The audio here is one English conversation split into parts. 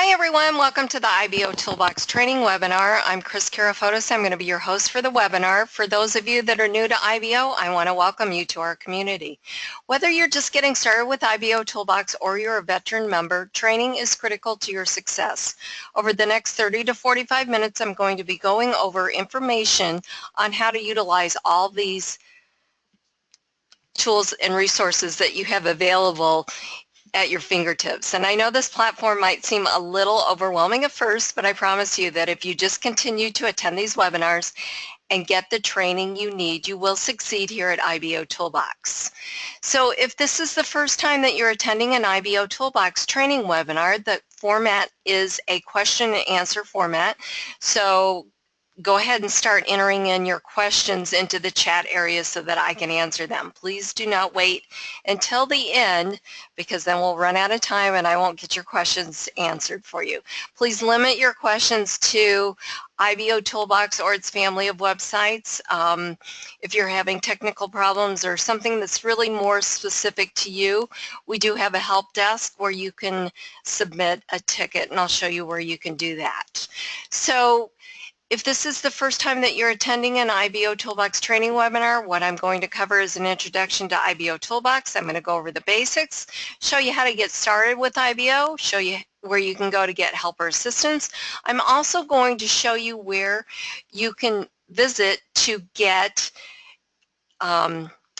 Hi everyone, welcome to the IBO Toolbox training webinar. I'm Chris Karafotis. I'm going to be your host for the webinar. For those of you that are new to IBO, I want to welcome you to our community. Whether you're just getting started with IBO Toolbox or you're a veteran member, training is critical to your success. Over the next 30 to 45 minutes, I'm going to be going over information on how to utilize all these tools and resources that you have available at your fingertips. And I know this platform might seem a little overwhelming at first, but I promise you that if you just continue to attend these webinars and get the training you need, you will succeed here at IBO Toolbox. So if this is the first time that you're attending an IBO Toolbox training webinar, the format is a question and answer format. So go ahead and start entering in your questions into the chat area so that I can answer them. Please do not wait until the end, because then we'll run out of time and I won't get your questions answered for you. Please limit your questions to IBO Toolbox or its family of websites. If you're having technical problems or something that's really more specific to you, we do have a help desk where you can submit a ticket, and I'll show you where you can do that. So if this is the first time that you're attending an IBO Toolbox training webinar, what I'm going to cover is an introduction to IBO Toolbox. I'm going to go over the basics, show you how to get started with IBO, show you where you can go to get help or assistance. I'm also going to show you where you can visit to get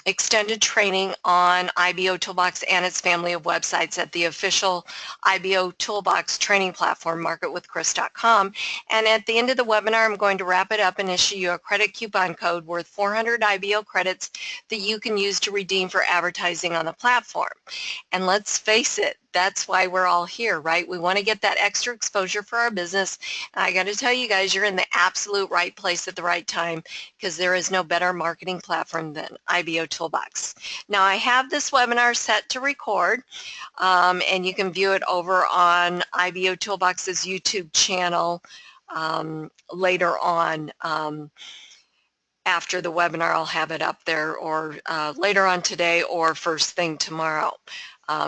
extended training on IBO Toolbox and its family of websites at the official IBO Toolbox training platform, marketwithchris.com. And at the end of the webinar, I'm going to wrap it up and issue you a credit coupon code worth 400 IBO credits that you can use to redeem for advertising on the platform. And let's face it, that's why we're all here, right? We want to get that extra exposure for our business. And I got to tell you guys, you're in the absolute right place at the right time, because there is no better marketing platform than IBO Toolbox. Now, I have this webinar set to record, and you can view it over on IBO Toolbox's YouTube channel later on. After the webinar, I'll have it up there, or later on today or first thing tomorrow.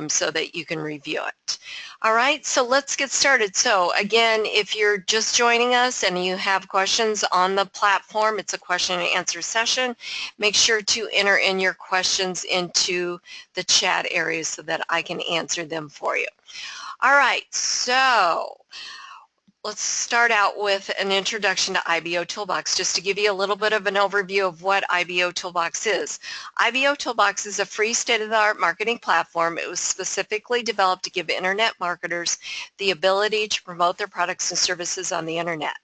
So that you can review it. All right, so let's get started. So again, if you're just joining us and you have questions on the platform, it's a question and answer session. Make sure to enter in your questions into the chat area so that I can answer them for you. All right, so let's start out with an introduction to IBO Toolbox, just to give you a little bit of an overview of what IBO Toolbox is. IBO Toolbox is a free state-of-the-art marketing platform. It was specifically developed to give internet marketers the ability to promote their products and services on the internet.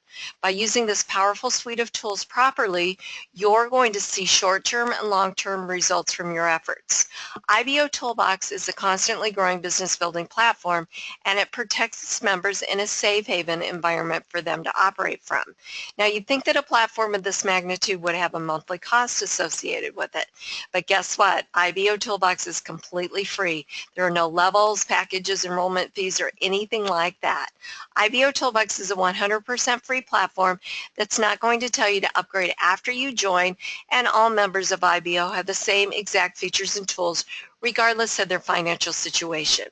By using this powerful suite of tools properly, you're going to see short-term and long-term results from your efforts. IBO Toolbox is a constantly growing business building platform, and it protects its members in a safe haven environment for them to operate from. Now, you'd think that a platform of this magnitude would have a monthly cost associated with it, but guess what? IBO Toolbox is completely free. There are no levels, packages, enrollment fees, or anything like that. IBO Toolbox is a 100% free platform that's not going to tell you to upgrade after you join, and all members of IBO have the same exact features and tools regardless of their financial situation.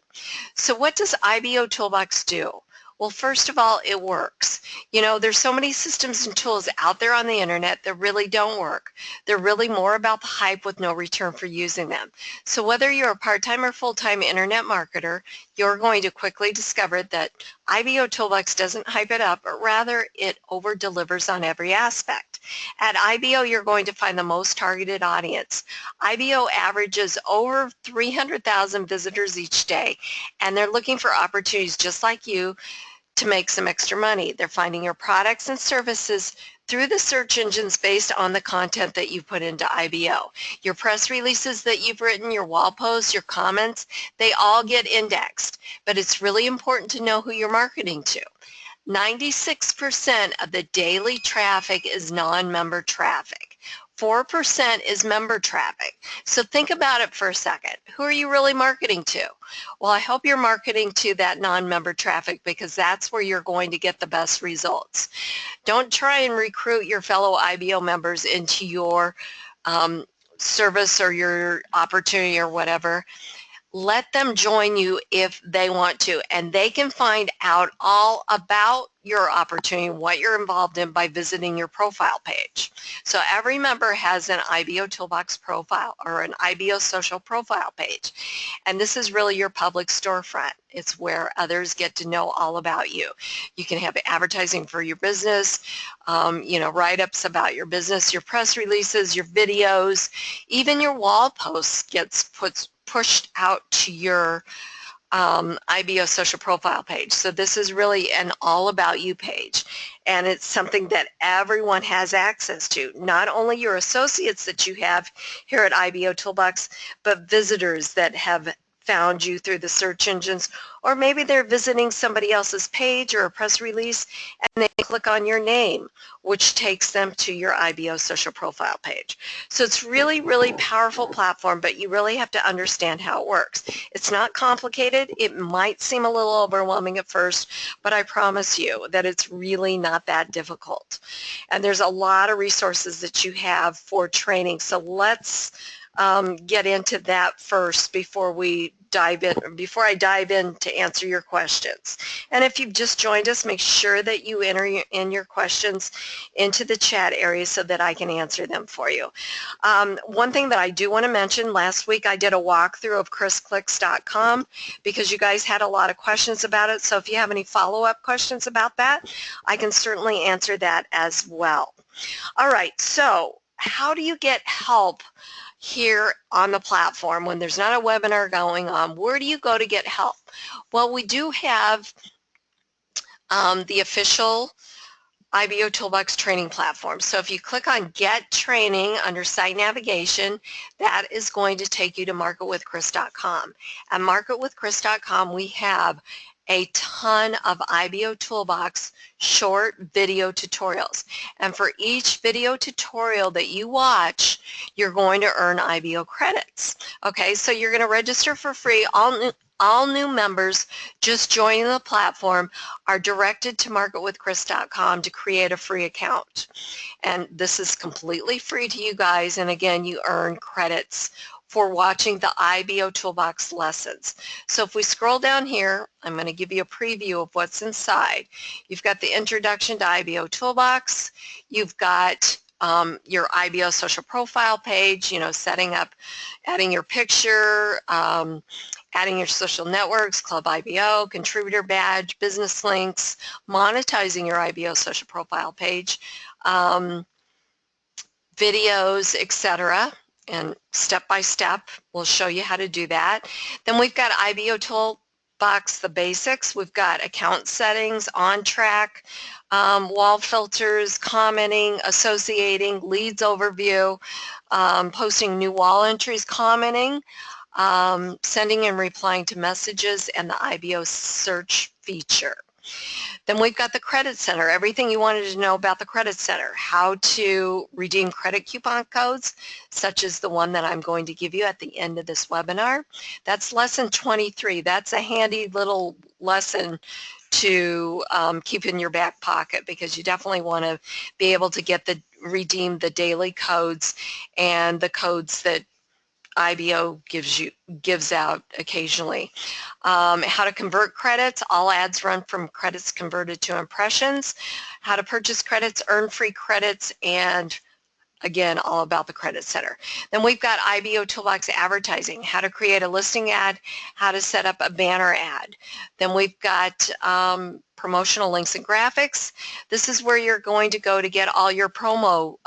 So what does IBO Toolbox do? Well, first of all, it works. You know, there's so many systems and tools out there on the internet that really don't work. They're really more about the hype with no return for using them. So whether you're a part-time or full-time internet marketer, you're going to quickly discover that IBO Toolbox doesn't hype it up, but rather it over-delivers on every aspect. At IBO, you're going to find the most targeted audience. IBO averages over 300,000 visitors each day, and they're looking for opportunities just like you to make some extra money. They're finding your products and services through the search engines based on the content that you put into IBO. Your press releases that you've written, your wall posts, your comments, they all get indexed. But it's really important to know who you're marketing to. 96% of the daily traffic is non-member traffic. 4% is member traffic. So think about it for a second. Who are you really marketing to? Well, I hope you're marketing to that non-member traffic, because that's where you're going to get the best results. Don't try and recruit your fellow IBO members into your service or your opportunity or whatever. let them join you if they want to, and they can find out all about your opportunity, what you're involved in, by visiting your profile page. So every member has an IBOtoolbox profile or an IBO social profile page, and this is really your public storefront. It's where others get to know all about you. You can have advertising for your business, write-ups about your business, your press releases, your videos, even your wall posts gets pushed out to your IBO social profile page. So this is really an all about you page, and it's something that everyone has access to, not only your associates that you have here at IBOtoolbox, but visitors that have found you through the search engines, or maybe they're visiting somebody else's page or a press release and they click on your name, which takes them to your IBO social profile page. So it's really, really powerful platform, but you really have to understand how it works. It's not complicated. It might seem a little overwhelming at first, but I promise you that it's really not that difficult. And there's a lot of resources that you have for training. So let's get into that first before we dive in, before I dive in to answer your questions. And if you've just joined us, make sure that you enter in your questions into the chat area so that I can answer them for you. One thing that I do want to mention, last week I did a walkthrough of chrisclicks.com because you guys had a lot of questions about it. So if you have any follow-up questions about that, I can certainly answer that as well. All right, so how do you get help here on the platform when there's not a webinar going on? Where do you go to get help? Well, we do have the official IBOtoolbox training platform. So if you click on Get Training under Site Navigation, that is going to take you to marketwithchris.com. At marketwithchris.com, we have a ton of IBOtoolbox short video tutorials. And for each video tutorial that you watch, you're going to earn IBO credits. Okay, so you're going to register for free. All new members just joining the platform are directed to marketwithchris.com to create a free account. And this is completely free to you guys. And again, you earn credits for watching the IBOtoolbox lessons. So if we scroll down here, I'm going to give you a preview of what's inside. You've got the introduction to IBOtoolbox. You've got your IBO social profile page, setting up, adding your picture, adding your social networks, Club IBO, contributor badge, business links, monetizing your IBO social profile page, videos, etc. And step by step, we'll show you how to do that. Then we've got IBOtoolbox, the basics. We've got account settings, on track, wall filters, commenting, associating, leads overview, posting new wall entries, commenting, sending and replying to messages, and the IBO search feature. Then we've got the Credit Center, everything you wanted to know about the Credit Center, how to redeem credit coupon codes, such as the one that I'm going to give you at the end of this webinar. That's lesson 23. That's a handy little lesson to keep in your back pocket, because you definitely want to be able to redeem the daily codes and the codes that IBO gives out occasionally. How to convert credits. All ads run from credits converted to impressions. How to purchase credits, earn free credits, and again, all about the Credit Center. Then we've got IBOtoolbox advertising, how to create a listing ad, how to set up a banner ad. Then we've got promotional links and graphics. This is where you're going to go to get all your promo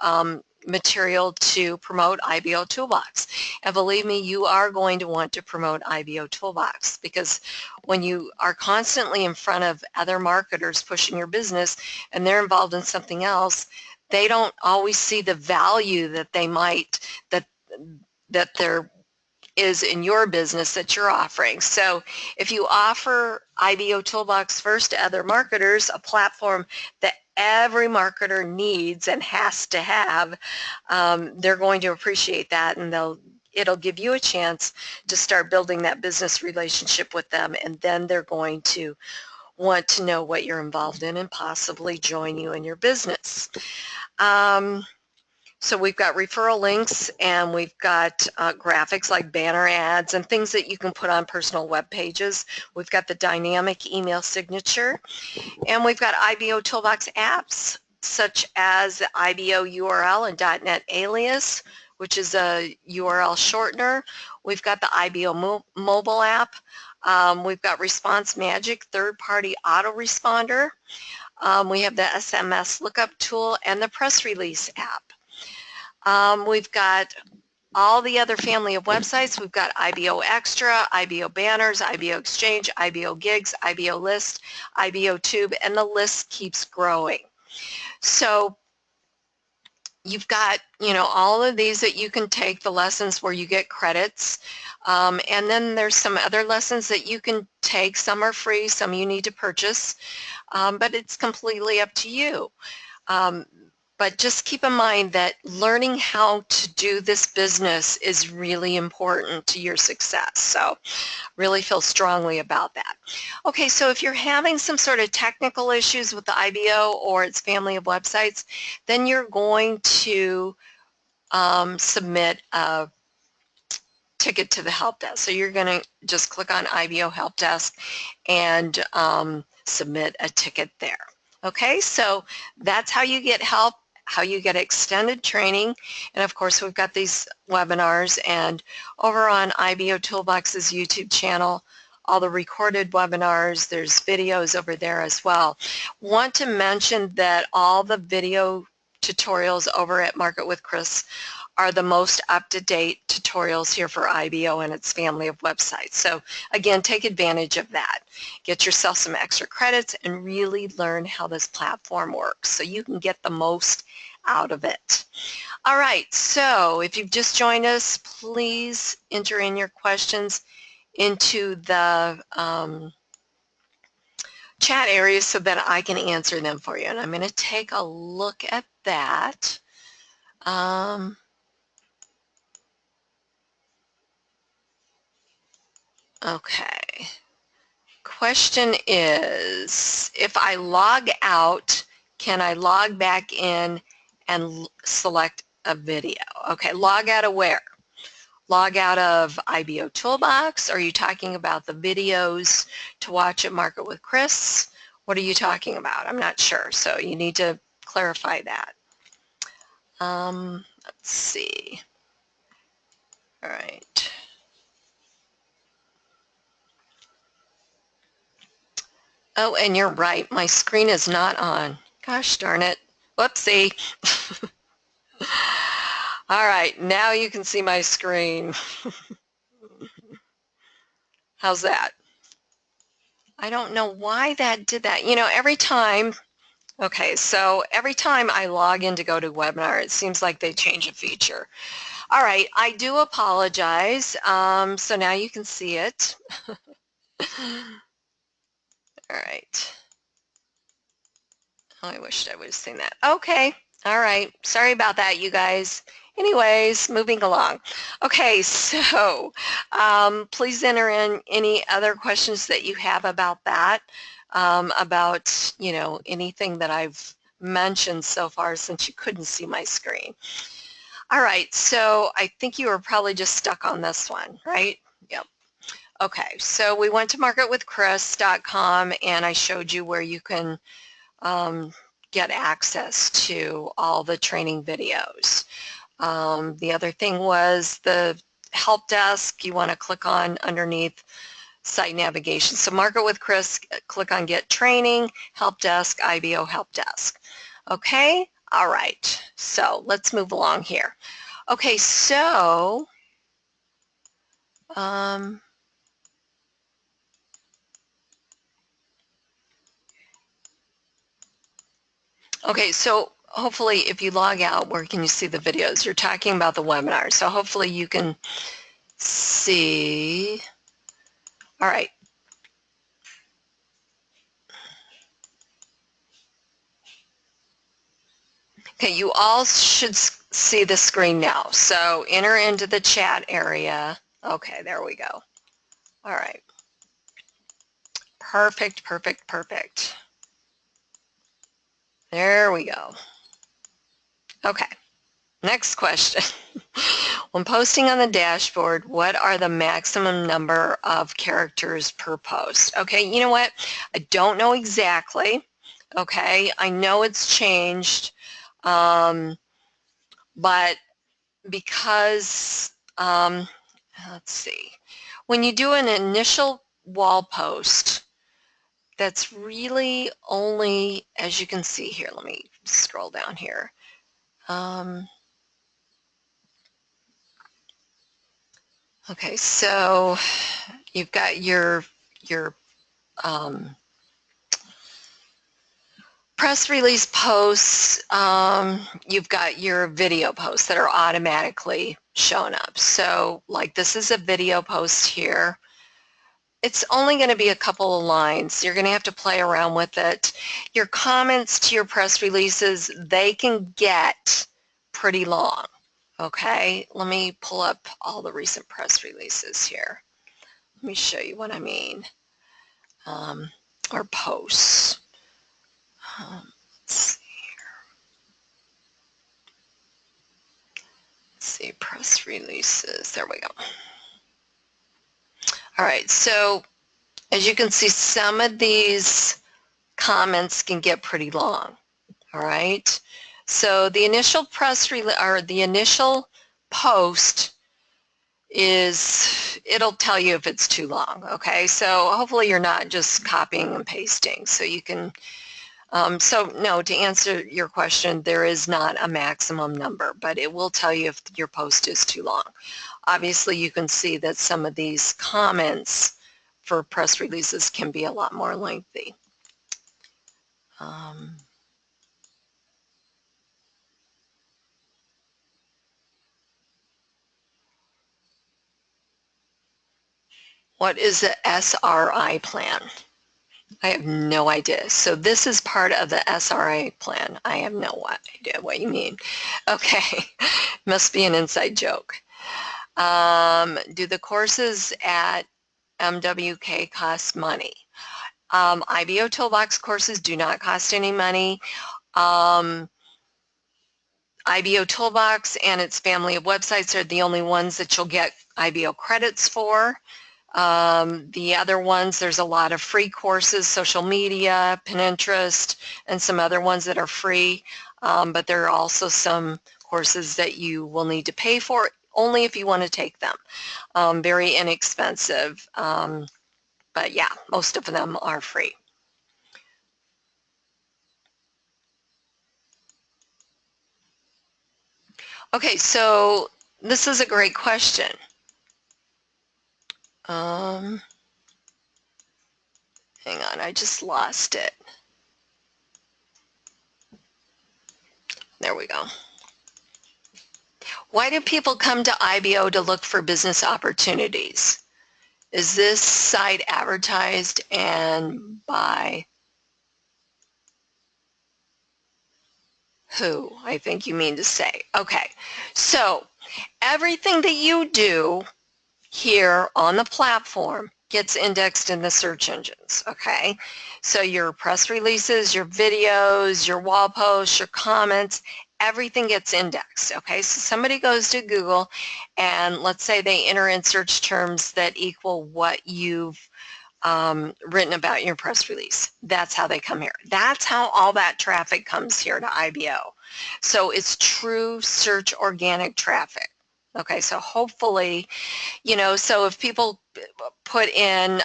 material to promote IBOtoolbox. And believe me, you are going to want to promote IBOtoolbox, because when you are constantly in front of other marketers pushing your business and they're involved in something else, they don't always see the value that they might, that there is in your business that you're offering. So if you offer IBOtoolbox first to other marketers, a platform that every marketer needs and has to have, they're going to appreciate that, and it'll give you a chance to start building that business relationship with them, and then they're going to want to know what you're involved in and possibly join you in your business. So we've got referral links, and we've got graphics like banner ads and things that you can put on personal web pages. We've got the dynamic email signature, and we've got IBOtoolbox apps such as the IBO URL and .NET alias, which is a URL shortener. We've got the IBO mobile app. We've got Response Magic third-party autoresponder. We have the SMS lookup tool and the press release app. We've got all the other family of websites. We've got IBO Extra, IBO Banners, IBO Exchange, IBO Gigs, IBO List, IBO Tube, and the list keeps growing. So you've got, all of these that you can take, the lessons where you get credits, and then there's some other lessons that you can take. Some are free, some you need to purchase, but it's completely up to you. But just keep in mind that learning how to do this business is really important to your success. So really feel strongly about that. Okay, so if you're having some sort of technical issues with the IBO or its family of websites, then you're going to submit a ticket to the help desk. So you're going to just click on IBO help desk and submit a ticket there. Okay, so that's how you get help, how you get extended training, and of course we've got these webinars, and over on IBOtoolbox's YouTube channel, all the recorded webinars, there's videos over there as well. Want to mention that all the video tutorials over at Market with Chris are the most up-to-date tutorials here for IBO and its family of websites. So again, take advantage of that. Get yourself some extra credits and really learn how this platform works so you can get the most out of it. All right, so if you've just joined us, please enter in your questions into the chat area so that I can answer them for you. And I'm going to take a look at that. Okay. Question is, if I log out, can I log back in and select a video? Okay, log out of where? Log out of IBOtoolbox? Are you talking about the videos to watch at Market with Chris? What are you talking about? I'm not sure, so you need to clarify that. Let's see. All right. Oh, and you're right. My screen is not on. Gosh darn it. Whoopsie. All right, now you can see my screen. How's that? I don't know why that did that. Every time, okay, so every time I log in to go to webinar, it seems like they change a feature. All right, I do apologize. So now you can see it. All right. Oh, I wished I would have seen that. Okay. All right. Sorry about that, you guys. Anyways, moving along. Okay, so please enter in any other questions that you have about that, about, anything that I've mentioned so far since you couldn't see my screen. All right, so I think you were probably just stuck on this one, right? Yep. Okay, so we went to marketwithchris.com and I showed you where you can get access to all the training videos. The other thing was the help desk. You want to click on underneath site navigation. So Market with Chris, click on Get Training, Help Desk, IBO Help Desk. Okay? All right. So let's move along here. Okay, so okay, so hopefully if you log out, where can you see the videos? You're talking about the webinar, so hopefully you can see. All right. Okay, you all should see the screen now. So enter into the chat area. Okay, there we go. All right. Perfect, perfect, perfect. There we go. Okay. Next question. When posting on the dashboard, what are the maximum number of characters per post? Okay, you know what? I don't know exactly. Okay, I know it's changed, but because, let's see, when you do an initial wall post, that's really only, as you can see here, let me scroll down here. Okay, so you've got your um, press release posts, you've got your video posts that are automatically shown up. So like this is a video post here. It's only going to be a couple of lines. You're going to have to play around with it. Your comments to your press releases, they can get pretty long. Okay, let me pull up all the recent press releases here. Let me show you what I mean. Or posts. Let's see. Let's see, press releases. There we go. All right, so as you can see, some of these comments can get pretty long. All right, so the initial press release or the initial post is, it'll tell you if it's too long. Okay, so hopefully you're not just copying and pasting. So you can, so no, to answer your question, there is not a maximum number, but it will tell you if your post is too long. Obviously, you can see that some of these comments for press releases can be a lot more lengthy. What is the SRI plan? I have no idea. So this is part of the SRI plan. I have no idea what you mean. Okay, must be an inside joke. Do the courses at MWK cost money? IBOtoolbox courses do not cost any money. IBOtoolbox and its family of websites are the only ones that you'll get IBO credits for. The other ones, there's a lot of free courses, social media, Pinterest, and some other ones that are free. But there are also some courses that you will need to pay for only if you want to take them. Very inexpensive. But yeah, most of them are free. Okay, so this is a great question. Hang on, I just lost it. There we go. Why do people come to IBO to look for business opportunities? Is this site advertised and by who? I think you mean to say. Okay, so everything that you do here on the platform gets indexed in the search engines, okay? So your press releases, your videos, your wall posts, your comments, everything gets indexed, okay? So somebody goes to Google and let's say they enter in search terms that equal what you've written about in your press release. That's how they come here. That's how all that traffic comes here to IBO. So it's true search organic traffic. Okay, so hopefully, you know, so if people put in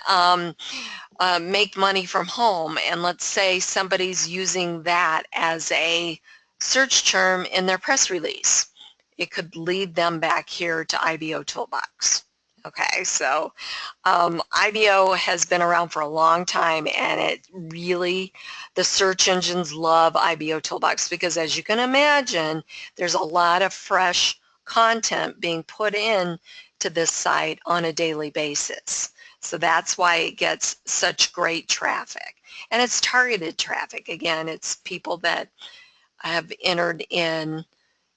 make money from home, and let's say somebody's using that as a search term in their press release, it could lead them back here to IBOtoolbox. Okay, so IBO has been around for a long time, and it really, the search engines love IBOtoolbox because, as you can imagine, there's a lot of fresh content being put in to this site on a daily basis. So that's why it gets such great traffic. And it's targeted traffic. Again, it's people that have entered in,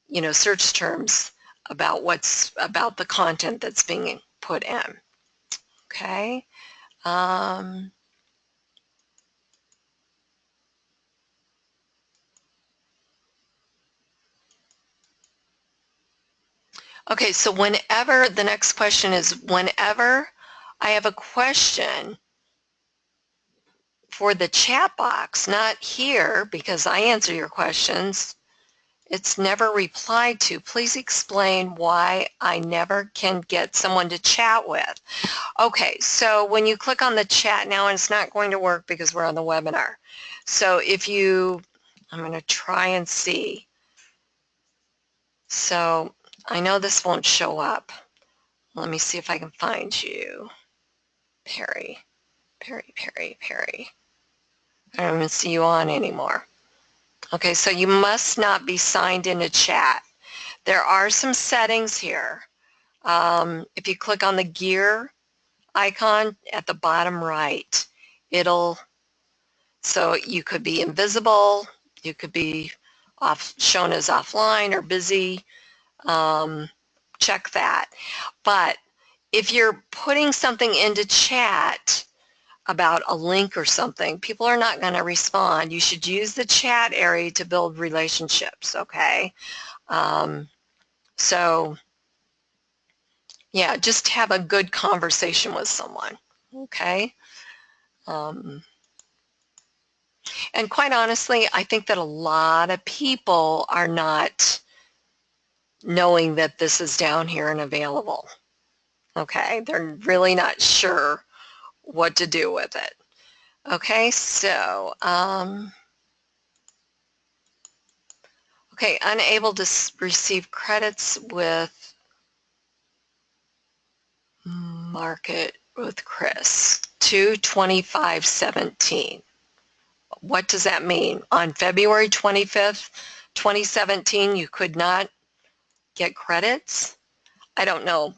you know, search terms about about the content that's being put in. Okay. Okay, so whenever, the next question is, whenever I have a question for the chat box, not here because I answer your questions, it's never replied to. Please explain why I never can get someone to chat with. Okay, so when you click on the chat now, and it's not going to work because we're on the webinar. So if you, I'm going to try and see. So I know this won't show up. Let me see if I can find you. Perry. I don't even see you on anymore. Okay, so you must not be signed into chat. There are some settings here. If you click on the gear icon at the bottom right, so you could be invisible, you could be shown as offline or busy. Check that. But if you're putting something into chat about a link or something, people are not going to respond. You should use the chat area to build relationships, okay? So, yeah, just have a good conversation with someone, okay? And quite honestly, I think that a lot of people are not knowing that this is down here and available, okay? They're really not sure what to do with it. Okay, so, okay, unable to receive credits with Market with Chris, 2/25/17. What does that mean? On February 25th, 2017, you could not get credits? I don't know.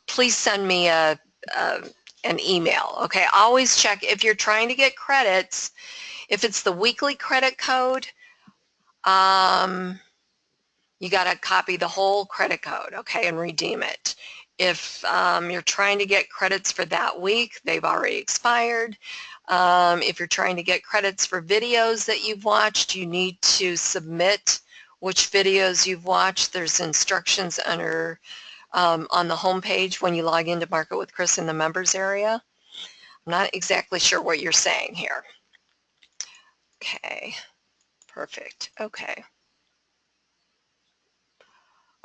Please send me an email, okay? Always check if you're trying to get credits. If it's the weekly credit code, you got to copy the whole credit code, okay, and redeem it. If you're trying to get credits for that week, they've already expired. If you're trying to get credits for videos that you've watched, you need to submit which videos you've watched. There's instructions under on the home page when you log into Market with Chris in the members area. I'm not exactly sure what you're saying here. Okay, perfect. Okay.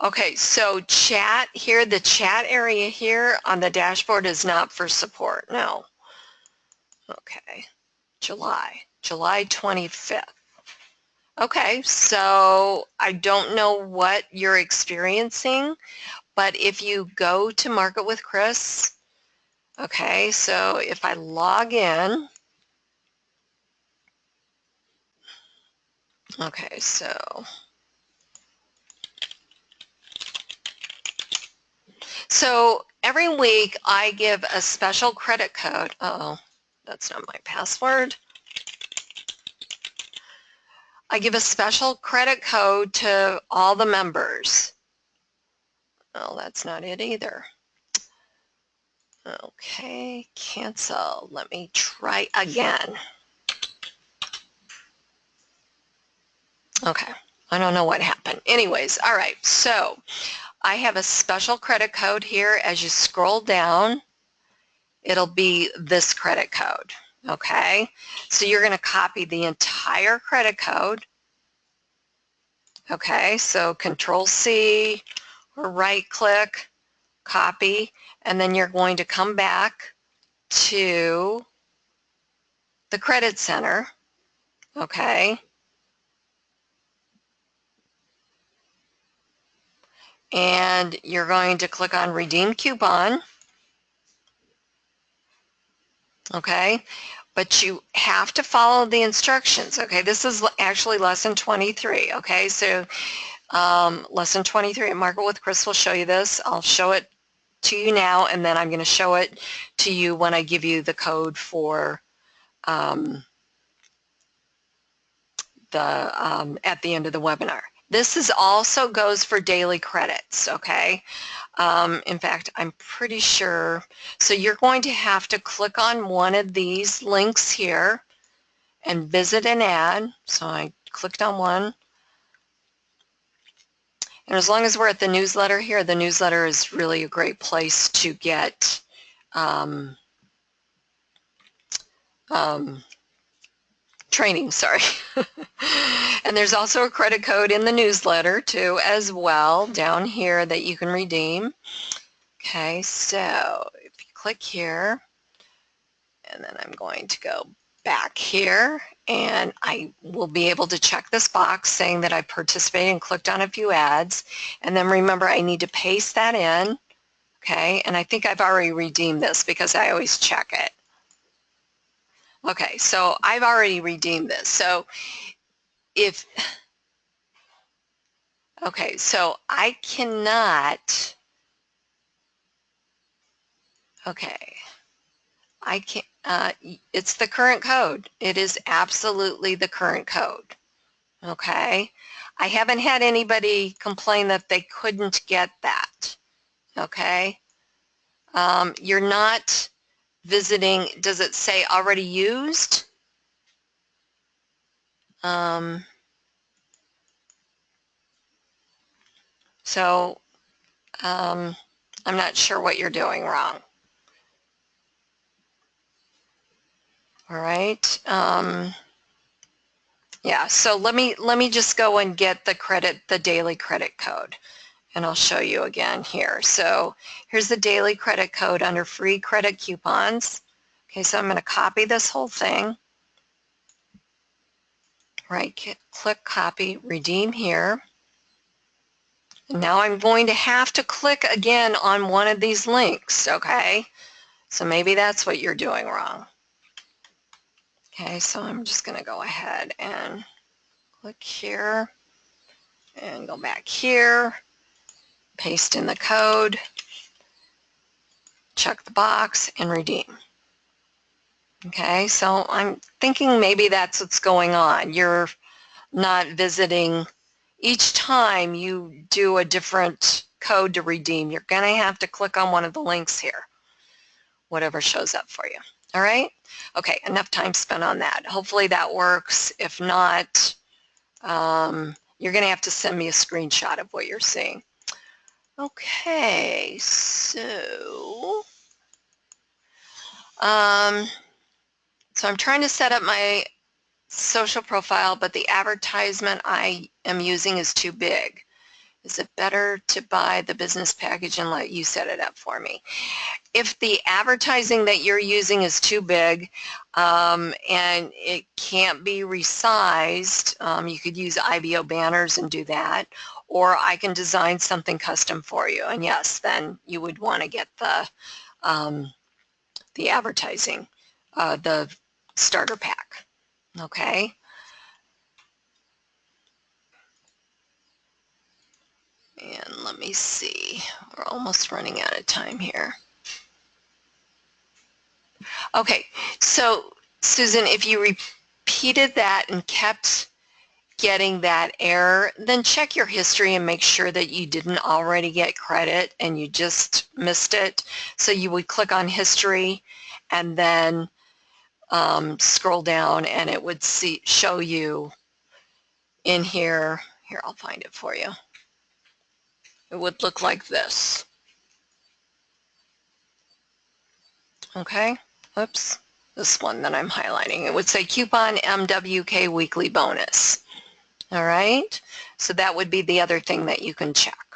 Okay, so chat here, the chat area here on the dashboard is not for support, no. Okay, July 25th. Okay, so I don't know what you're experiencing, but if you go to Market with Chris, okay, so if I log in, okay, so every week I give a special credit code. Uh-oh, that's not my password. I give a special credit code to all the members. Oh, that's not it either. Okay, cancel. Let me try again. Okay, I don't know what happened. Anyways, all right, so I have a special credit code here. As you scroll down, it'll be this credit code, okay? So you're going to copy the entire credit code, okay? So Control-C or right-click, copy, and then you're going to come back to the Credit Center, okay? And you're going to click on Redeem Coupon, okay? But you have to follow the instructions, okay? This is actually lesson 23, okay? So lesson 23 at Market with Chris will show you this. I'll show it to you now, and then I'm going to show it to you when I give you the code for at the end of the webinar. This is also goes for daily credits, okay? In fact, I'm pretty sure, so you're going to have to click on one of these links here and visit an ad. So I clicked on one, And as long as we're at the newsletter here, the newsletter is really a great place to get training, sorry. And there's also a credit code in the newsletter too as well down here that you can redeem. Okay, so if you click here, and then I'm going to go back here, and I will be able to check this box saying that I participated and clicked on a few ads. And then remember, I need to paste that in. Okay, and I think I've already redeemed this because I always check it. Okay, so I've already redeemed this. So if, okay, so I cannot, okay, I can't, it's the current code. It is absolutely the current code. Okay, I haven't had anybody complain that they couldn't get that. Okay, you're not visiting, does it say already used? So I'm not sure what you're doing wrong. All right. Yeah, so let me just go and get the daily credit code, and I'll show you again here. So here's the daily credit code under free credit coupons. Okay, so I'm going to copy this whole thing. Right, click copy, redeem here. And now I'm going to have to click again on one of these links, okay? So maybe that's what you're doing wrong. Okay, so I'm just going to go ahead and click here and go back here, paste in the code, check the box, and redeem. Okay, so I'm thinking maybe that's what's going on. You're not visiting. Each time you do a different code to redeem, you're going to have to click on one of the links here, whatever shows up for you. All right? Okay, enough time spent on that. Hopefully that works. If not, you're going to have to send me a screenshot of what you're seeing. Okay, so I'm trying to set up my social profile, but the advertisement I am using is too big. Is it better to buy the business package and let you set it up for me? If the advertising that you're using is too big and it can't be resized, you could use IBO banners and do that, or I can design something custom for you. And yes, then you would want to get the advertising, the starter pack. Okay. And let me see. We're almost running out of time here. Okay, so Susan, if you repeated that and kept getting that error, then check your history and make sure that you didn't already get credit and you just missed it. So you would click on history and then scroll down, and it would show you in here. Here, I'll find it for you. It would look like this. Okay, oops, this one that I'm highlighting. It would say coupon MWK weekly bonus. All right, so that would be the other thing that you can check.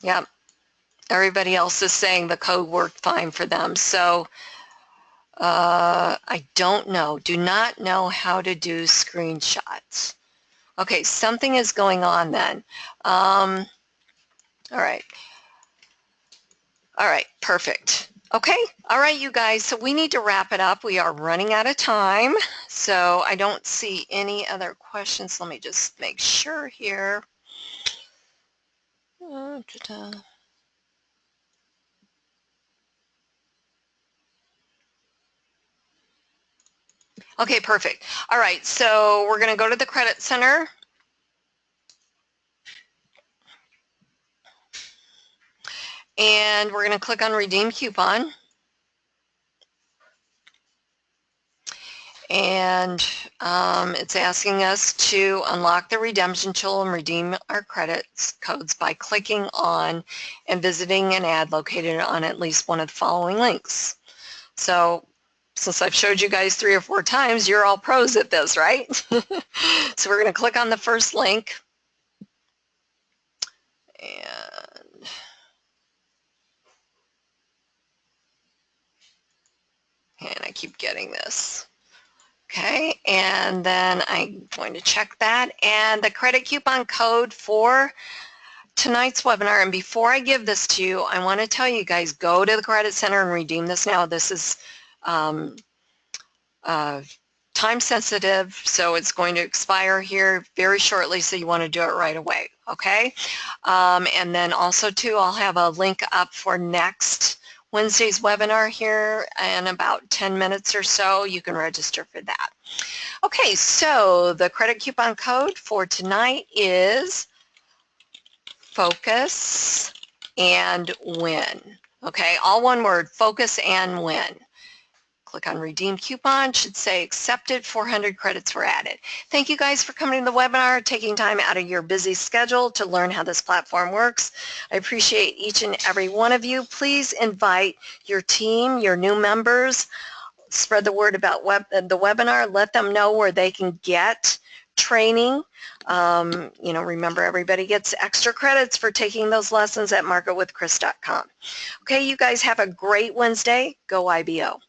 Yep, everybody else is saying the code worked fine for them. So I don't know, do not know how to do screenshots. Okay, something is going on then. All right. All right, perfect. Okay, all right, you guys, so we need to wrap it up. We are running out of time, so I don't see any other questions. Let me just make sure here. Okay, perfect. All right, so we're going to go to the Credit Center. And we're going to click on Redeem Coupon. And it's asking us to unlock the redemption tool and redeem our credits codes by clicking on and visiting an ad located on at least one of the following links. So since I've showed you guys 3 or 4 times, you're all pros at this, right? So we're going to click on the first link. And I keep getting this. Okay, and then I'm going to check that. And the credit coupon code for tonight's webinar, and before I give this to you, I want to tell you guys, go to the Credit Center and redeem this now. This is time sensitive, so it's going to expire here very shortly, so you want to do it right away, okay? And then also too, I'll have a link up for next Wednesday's webinar here in about 10 minutes or so. You can register for that. Okay, so the credit coupon code for tonight is focus and win. Okay, all one word, focus and win. Click on redeem coupon, should say accepted, 400 credits were added. Thank you guys for coming to the webinar, taking time out of your busy schedule to learn how this platform works. I appreciate each and every one of you. Please invite your team, your new members, spread the word about the webinar, let them know where they can get training. You know, remember everybody gets extra credits for taking those lessons at marketwithchris.com. Okay, you guys have a great Wednesday. Go IBO.